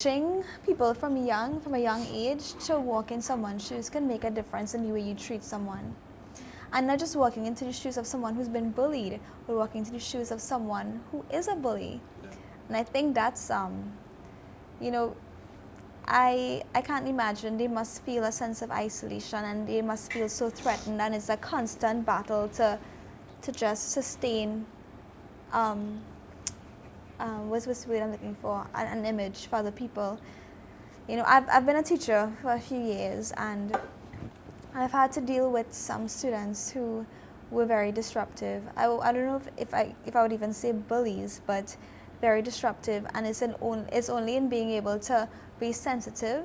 Teaching people from a young age to walk in someone's shoes can make a difference in the way you treat someone. And not just walking into the shoes of someone who's been bullied, but walking into the shoes of someone who is a bully. Yeah. And I think that's, you know, I can't imagine they must feel a sense of isolation and they must feel so threatened, and it's a constant battle to just sustain um, what's the word I'm looking for, an image for other people. I've been a teacher for a few years, and I've had to deal with some students who were very disruptive. I don't know if I would even say bullies, but very disruptive, and it's only in being able to be sensitive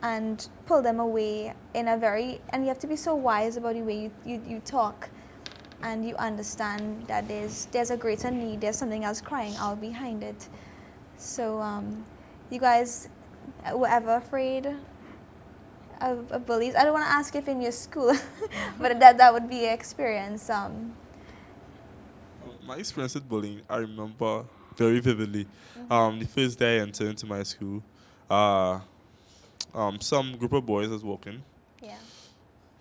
and pull them away and you have to be so wise about the way you talk, and you understand that there's a greater need, there's something else crying out behind it. So you guys were ever afraid of bullies? I don't want to ask if in your school, but that would be an experience. My experience with bullying, I remember very vividly. The first day I entered into my school, uh, some group of boys was walking, Yeah.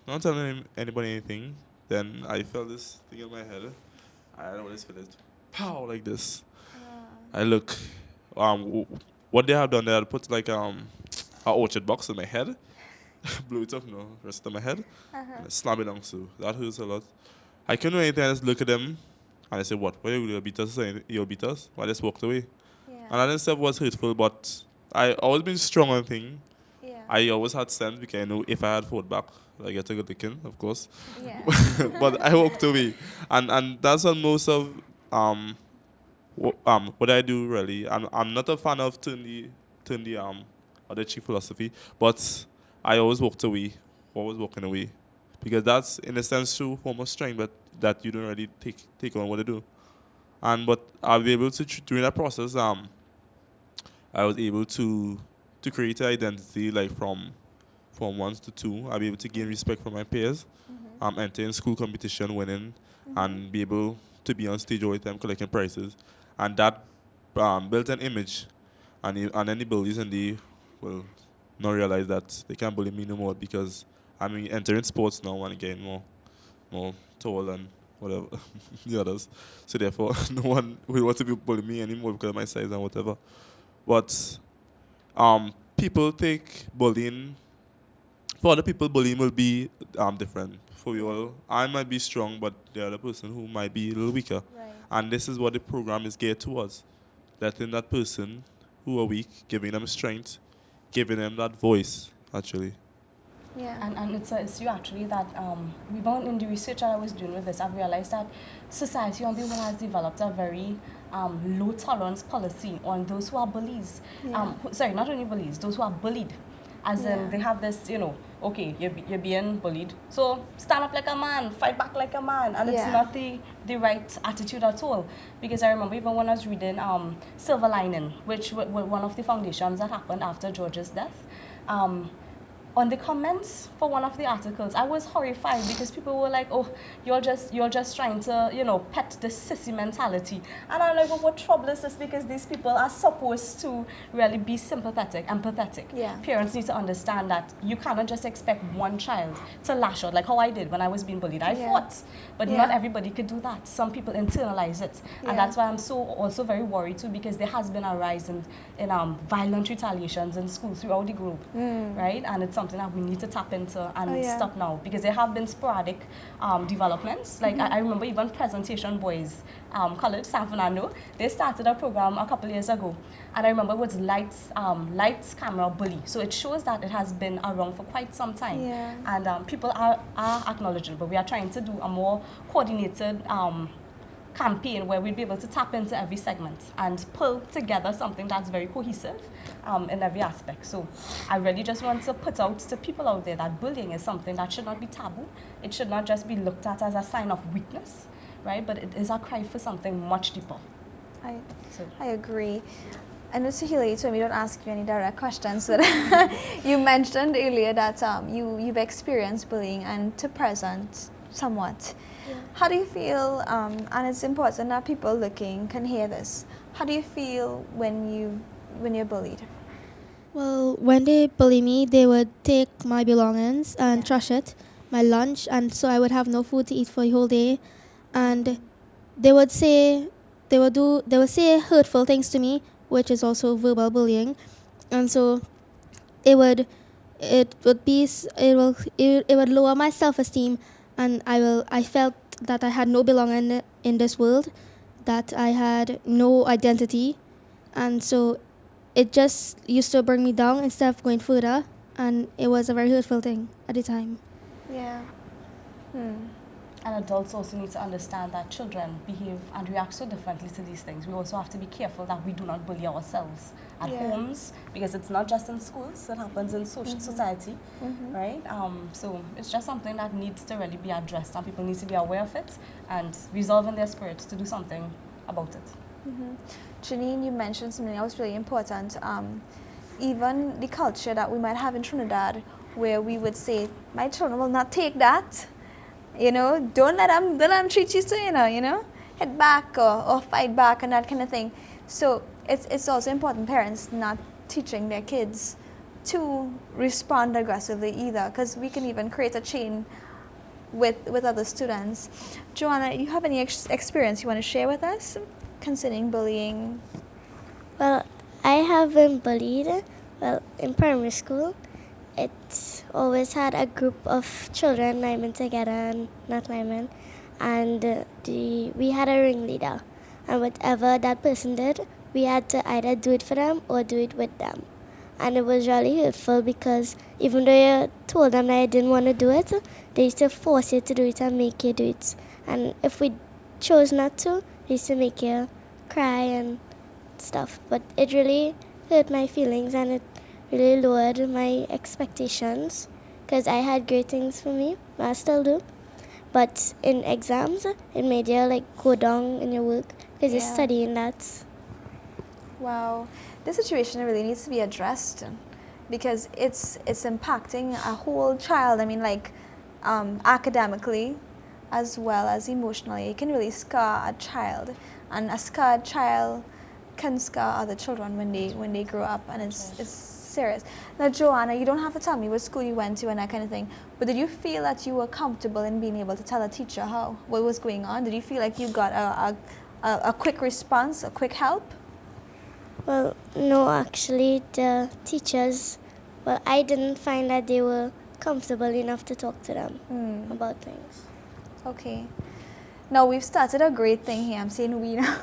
not telling anybody anything. Then I felt this thing in my head. I don't always feel it, pow, like this. I look, what they have done, they had put like a orchard box in my head, blew it up, rest of my head, and slam it down. So that hurts a lot. I couldn't do anything. I just look at them, and I said, "What? Why you beat us? You'll beat us?" I just walked away. Yeah. And that stuff was hurtful, but I always been strong on thing. Yeah. I always had sense because I know if I had fought back, I get a good licking, of course. Yeah. But I walked away, and that's what most of what I do really. I'm not a fan of turn the other chief philosophy, but I always walked away, always walking away, because that's in a sense true form of strength, but that you don't really take on what to do. And but I'll be able to during that process. I was able to create an identity like from ones to two. I'll be able to gain respect from my peers. Enter in school competition, winning, and be able to be on stage all the time collecting prizes, and that built an image, and any bullies and they will not realize that they can't bully me no more because I'm entering sports now and getting more tall and whatever the others. So therefore, no one will want to be bullying me anymore because of my size and whatever. But people take bullying. For other people, bullying will be different. For you all, I might be strong, but the other person who might be a little weaker. Right. And this is what the program is geared towards. Letting that person who are weak, giving them strength, giving them that voice, actually. Yeah. And it's an issue actually that we found in the research that I was doing with this, I've realized that society on the whole has developed a very low tolerance policy on those who are bullies. Yeah. Sorry, not only bullies, those who are bullied. As Yeah. in, they have this, okay, you're being bullied, so stand up like a man, fight back like a man, and it's Yeah. not the right attitude at all. Because I remember even when I was reading Silver Lining, which was one of the foundations that happened after George's death, on the comments for one of the articles, I was horrified because people were like, "Oh, you're just trying to, pet the sissy mentality." And I'm like, "Well, what trouble is this?" Because these people are supposed to really be sympathetic, empathetic. Yeah. Parents need to understand that you cannot just expect one child to lash out like how I did when I was being bullied. I Yeah. fought, but Yeah. not everybody could do that. Some people internalize it, Yeah. and that's why I'm also very worried too, because there has been a rise in violent retaliations in schools throughout the globe, right? And it's something that we need to tap into and Oh, yeah. stop now, because there have been sporadic developments. Like I remember even Presentation Boys College, San Fernando, they started a program a couple years ago, and I remember it was lights, camera, bully. So it shows that it has been around for quite some time, Yeah. and people are acknowledging, but we are trying to do a more coordinated campaign where we'd be able to tap into every segment and pull together something that's very cohesive in every aspect. So I really just want to put out to people out there that bullying is something that should not be taboo. It should not just be looked at as a sign of weakness, right? But it is a cry for something much deeper. I agree. I know, Sahila, you told me don't ask you any direct questions, but you mentioned earlier that you've experienced bullying and to present somewhat. Yeah. How do you feel, and it's important that people looking can hear this, how do you feel when you're bullied? Well, when they bully me, they would take my belongings and Yeah. trash it, my lunch, and so I would have no food to eat for the whole day. And they would say, they would say hurtful things to me, which is also verbal bullying. And so it would, it would lower my self-esteem, and I felt that I had no belonging in this world, that I had no identity, and so it just used to bring me down instead of going further, and it was a very hurtful thing at the time. Yeah. Hmm. And adults also need to understand that children behave and react so differently to these things. We also have to be careful that we do not bully ourselves at Yeah. homes, because it's not just in schools, it happens in society, right? So it's just something that needs to really be addressed, and people need to be aware of it and resolve in their spirits to do something about it. Janine, you mentioned something that was really important. Even the culture that we might have in Trinidad, where we would say, "My children will not take that." Don't let them treat you so, hit back or fight back and that kind of thing. So it's also important, parents not teaching their kids to respond aggressively either, because we can even create a chain with other students. Joanna, you have any experience you want to share with us concerning bullying? Well, I have been bullied. Well, in primary school, it's always had a group of children linemen together and not linemen, and we had a ringleader, and whatever that person did, we had to either do it for them or do it with them. And it was really hurtful because even though you told them that you didn't want to do it, they used to force you to do it and make you do it. And if we chose not to, they used to make you cry and stuff. But it really hurt my feelings, and it really lowered my expectations, because I had great things for me, I still do. But in exams, it made you like go down in your work because you're Yeah. studying that. Wow, this situation really needs to be addressed, because it's impacting a whole child. I mean, like, academically as well as emotionally. It can really scar a child, and a scarred child can scar other children when they grow up, and it's serious. Now, Joanna, you don't have to tell me what school you went to and that kind of thing, but did you feel that you were comfortable in being able to tell a teacher what was going on? Did you feel like you got a quick response, a quick help? Well, no, actually, the teachers, well, I didn't find that they were comfortable enough to talk to them about things. Okay. Now, we've started a great thing here. I'm saying we now.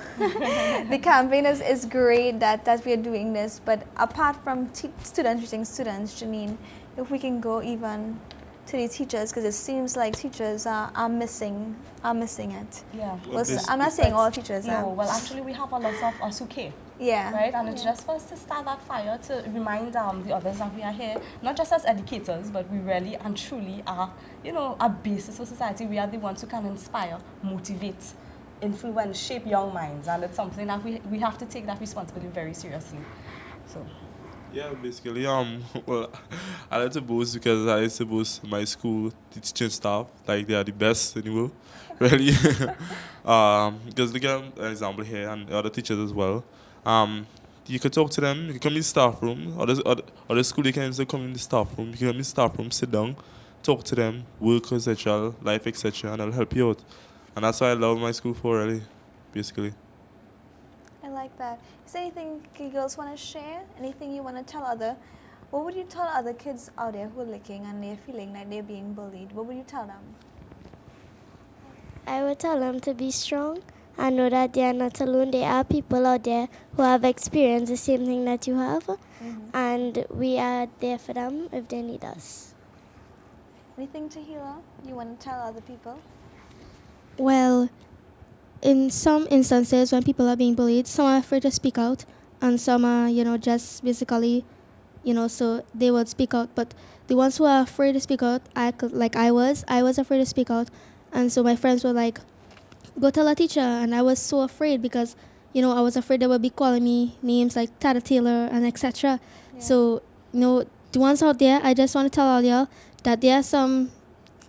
The campaign is great that we're doing this, but apart from students treating students, Janine, if we can go even to the teachers, because it seems like teachers are missing it. Yeah. Well, I'm not saying all teachers are. No, well, actually, we have a lot of us who care. Yeah. Right, and it's just for us to start that fire to remind the others that we are here, not just as educators, but we really and truly are, a basis for society. We are the ones who can inspire, motivate, influence, shape young minds, and it's something that we have to take that responsibility very seriously. So. Yeah, basically, well, I like to boast because I used to boast my school teaching staff, like they are the best in the world, really. Because look at an example here, and the other teachers as well. You can talk to them, you can come in the staff room, or the school, you can also come in the staff room, you can come in the staff room, sit down, talk to them, work, etc., life, etc., and they'll help you out. And that's why I love my school for, really, basically. I like that. Is there anything you girls want to share? Anything you want to tell what would you tell other kids out there who are looking and they're feeling like they're being bullied? What would you tell them? I would tell them to be strong and know that they are not alone. There are people out there who have experienced the same thing that you have, and we are there for them if they need us. Anything, Tahila, you want to tell other people? Well, in some instances when people are being bullied, some are afraid to speak out, and some are, just basically, so they would speak out. But the ones who are afraid to speak out, I was afraid to speak out, and so my friends were like, "Go tell a teacher," and I was so afraid because, I was afraid they would be calling me names like Tata Taylor and etc. Yeah. So, the ones out there, I just want to tell all y'all that there are some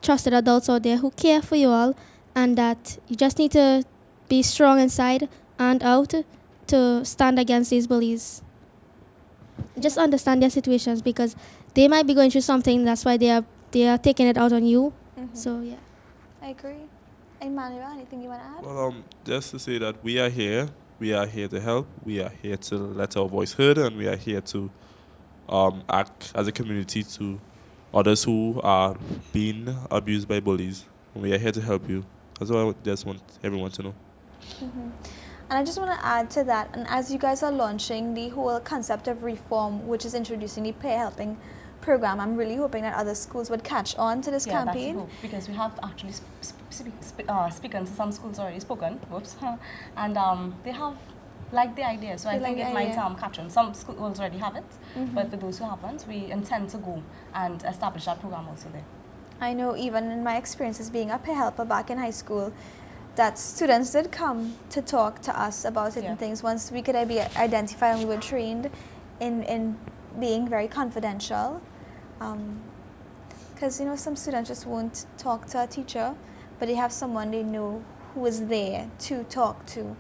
trusted adults out there who care for you all, and that you just need to be strong inside and out to stand against these bullies. just understand their situations, because they might be going through something. That's why they are taking it out on you. So yeah. I agree. Emmanuel, anything you want to add? Well, just to say that we are here. We are here to help. We are here to let our voice heard, and we are here to act as a community to others who are being abused by bullies. We are here to help you. That's what I just want everyone to know. And I just want to add to that, and as you guys are launching the whole concept of reform, which is introducing the peer helping program, I'm really hoping that other schools would catch on to this Yeah, that's the campaign. hope, because we have actually spoken to some schools already, whoops, and they have liked the idea, so I They think like it the might idea. catch on. Some schools already have it, but for those who haven't, we intend to go and establish that program also there. I know even in my experiences being a peer helper back in high school, that students did come to talk to us about certain Yeah. things once we could be identified, and we were trained in being very confidential. Because some students just won't talk to a teacher, but they have someone they know who is there to talk to.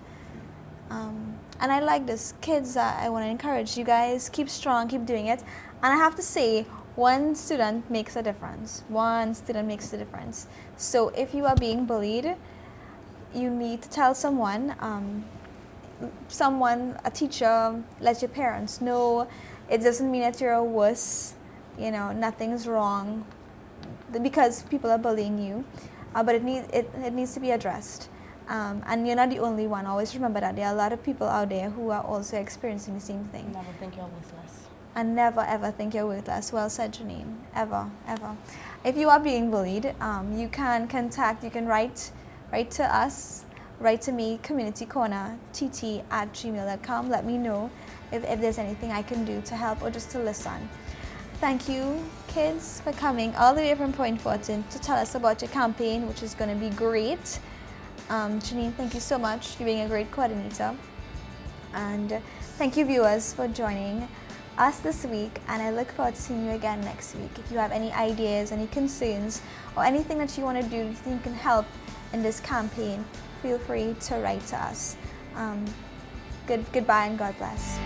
And I like this. Kids, I want to encourage you guys, keep strong, keep doing it. And I have to say, one student makes a difference. One student makes a difference. So if you are being bullied, you need to tell someone, a teacher, let your parents know. It doesn't mean that you're a wuss, nothing's wrong because people are bullying you, but it needs to be addressed. And you're not the only one. Always remember that there are a lot of people out there who are also experiencing the same thing. Never think you're worthless. And never ever think you're worthless. Well said, Janine. Ever, ever. If you are being bullied, you can write to us, write to me, communitycornertt@gmail.com. Let me know if there's anything I can do to help or just to listen. Thank you, kids, for coming all the way from Point Fortin to tell us about your campaign, which is going to be great. Janine, thank you so much for being a great coordinator. And thank you, viewers, for joining us this week. And I look forward to seeing you again next week. If you have any ideas, any concerns, or anything that you want to do, you think can help in this campaign, feel free to write to us. Goodbye and God bless.